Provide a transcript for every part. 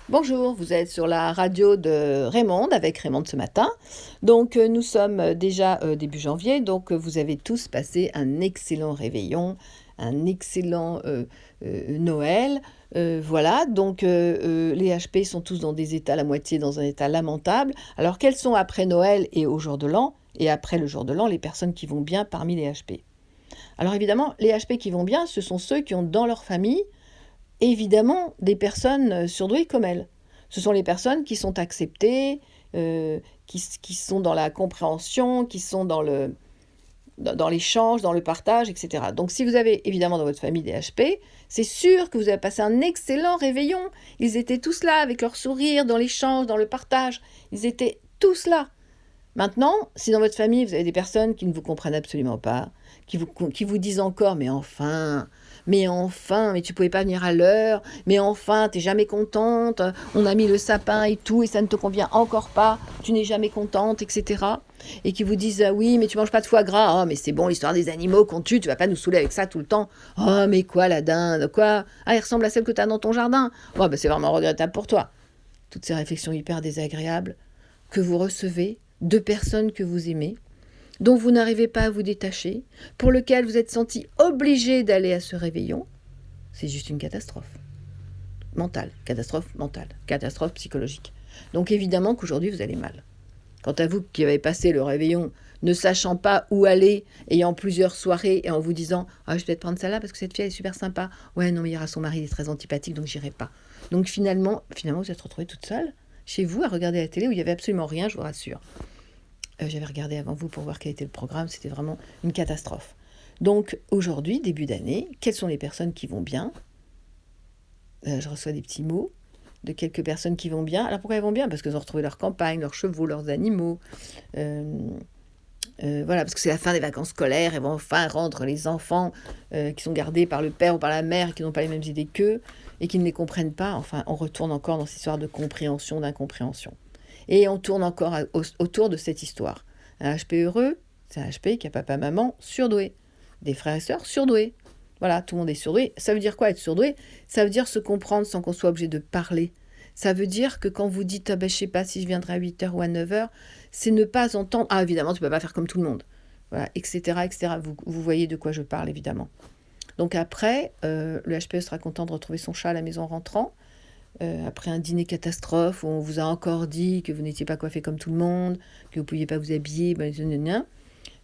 Bonjour, vous êtes sur la radio de Raymond avec Raymond ce matin. Donc nous sommes déjà début janvier, donc vous avez tous passé un excellent réveillon, un excellent Noël. Voilà, donc les HP sont tous dans des états, la moitié dans un état lamentable. Alors quels sont après Noël et au jour de l'an, et après le jour de l'an, les personnes qui vont bien parmi les HP? Alors évidemment, les HP qui vont bien, ce sont ceux qui ont dans leur famille évidemment des personnes surdouées comme elles. Ce sont les personnes qui sont acceptées, qui sont dans la compréhension, qui sont dans l'échange, dans le partage, etc. Donc si vous avez évidemment dans votre famille des HP, c'est sûr que vous avez passé un excellent réveillon. Ils étaient tous là avec leur sourire, dans l'échange, dans le partage. Ils étaient tous là. Maintenant, si dans votre famille, vous avez des personnes qui ne vous comprennent absolument pas, qui vous disent encore, mais tu pouvais pas venir à l'heure, mais enfin, t'es jamais contente, on a mis le sapin et tout, et ça ne te convient encore pas, tu n'es jamais contente, etc. Et qui vous disent, ah oui, mais tu manges pas de foie gras, oh, mais c'est bon, l'histoire des animaux qu'on tue, tu vas pas nous saouler avec ça tout le temps. Oh, mais quoi, la dinde, quoi? Ah, elle ressemble à celle que t'as dans ton jardin. Oh, bah, c'est vraiment regrettable pour toi. Toutes ces réflexions hyper désagréables que vous recevez de personnes que vous aimez, dont vous n'arrivez pas à vous détacher, pour lequel vous êtes senti obligé d'aller à ce réveillon, c'est juste une catastrophe mentale, catastrophe psychologique. Donc évidemment qu'aujourd'hui vous allez mal. Quant à vous qui avez passé le réveillon ne sachant pas où aller, ayant plusieurs soirées et en vous disant « Ah, je vais peut-être prendre celle-là parce que cette fille elle est super sympa. Ouais, non, mais il y aura son mari, il est très antipathique, donc j'irai pas. » Donc finalement, vous êtes retrouvée toute seule chez vous à regarder la télé où il n'y avait absolument rien, je vous rassure. J'avais regardé avant vous pour voir quel était le programme, c'était vraiment une catastrophe. Donc aujourd'hui, début d'année, quelles sont les personnes qui vont bien? Je reçois des petits mots de quelques personnes qui vont bien. Alors pourquoi elles vont bien? Parce qu'elles ont retrouvé leur campagne, leurs chevaux, leurs animaux. Voilà, parce que c'est la fin des vacances scolaires, elles vont enfin rendre les enfants qui sont gardés par le père ou par la mère, qui n'ont pas les mêmes idées qu'eux, et qui ne les comprennent pas. Enfin, on retourne encore dans cette histoire de compréhension, d'incompréhension. Et on tourne encore autour de cette histoire. Un HP heureux, c'est un HP qui a papa, maman surdoué. Des frères et sœurs surdoués. Voilà, tout le monde est surdoué. Ça veut dire quoi être surdoué? Ça veut dire se comprendre sans qu'on soit obligé de parler. Ça veut dire que quand vous dites, je ne sais pas si je viendrai à 8h ou à 9h, c'est ne pas entendre, ah évidemment, tu ne peux pas faire comme tout le monde. Voilà, etc. etc. Vous voyez de quoi je parle, évidemment. Donc après, le HPE sera content de retrouver son chat à la maison en rentrant. Après un dîner catastrophe où on vous a encore dit que vous n'étiez pas coiffé comme tout le monde, que vous ne pouviez pas vous habiller,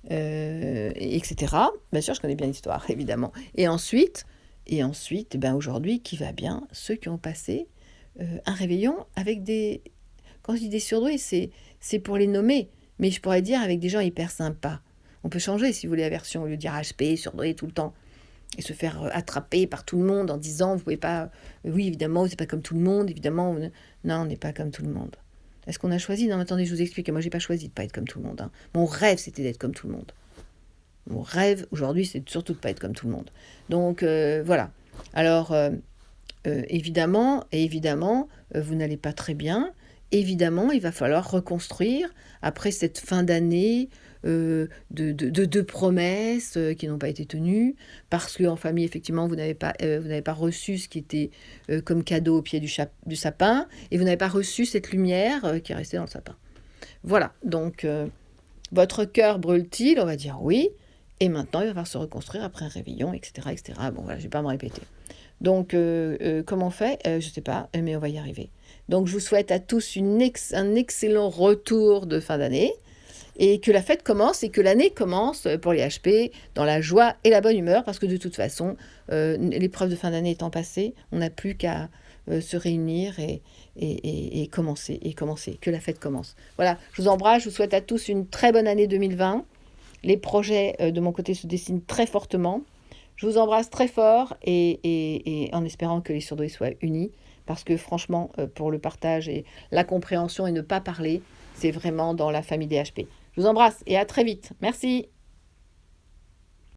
etc. Bien sûr, je connais bien l'histoire, évidemment. Et ensuite, aujourd'hui, qui va bien? Ceux qui ont passé un réveillon avec des... Quand je dis des surdoués, c'est pour les nommer, mais je pourrais dire avec des gens hyper sympas. On peut changer, si vous voulez, la version, au lieu de dire HP, surdoué tout le temps, et se faire attraper par tout le monde en disant, vous pouvez pas... oui, évidemment, c'est pas comme tout le monde, évidemment... Non, on n'est pas comme tout le monde. Est-ce qu'on a choisi? Non, mais attendez, je vous explique. Moi, j'ai pas choisi de pas être comme tout le monde. Hein. Mon rêve, c'était d'être comme tout le monde. Mon rêve, aujourd'hui, c'est surtout de pas être comme tout le monde. Donc, voilà. Alors, évidemment, vous n'allez pas très bien. Évidemment, il va falloir reconstruire après cette fin d'année de promesses qui n'ont pas été tenues, parce qu'en famille, effectivement, vous n'avez pas reçu ce qui était comme cadeau au pied du sapin, et vous n'avez pas reçu cette lumière qui est restée dans le sapin. Voilà, donc votre cœur brûle-t-il? On va dire oui, et maintenant il va falloir se reconstruire après un réveillon, etc. etc. Bon, voilà, je ne vais pas me répéter. Donc, comment on fait? Je ne sais pas, mais on va y arriver. Donc, je vous souhaite à tous un excellent retour de fin d'année et que la fête commence et que l'année commence pour les HP dans la joie et la bonne humeur parce que de toute façon, l'épreuve de fin d'année étant passée, on n'a plus qu'à se réunir et commencer, que la fête commence. Voilà, je vous embrasse, je vous souhaite à tous une très bonne année 2020. Les projets de mon côté se dessinent très fortement. Je vous embrasse très fort et en espérant que les surdoués soient unis parce que franchement, pour le partage et la compréhension et ne pas parler, c'est vraiment dans la famille des HP. Je vous embrasse et à très vite. Merci.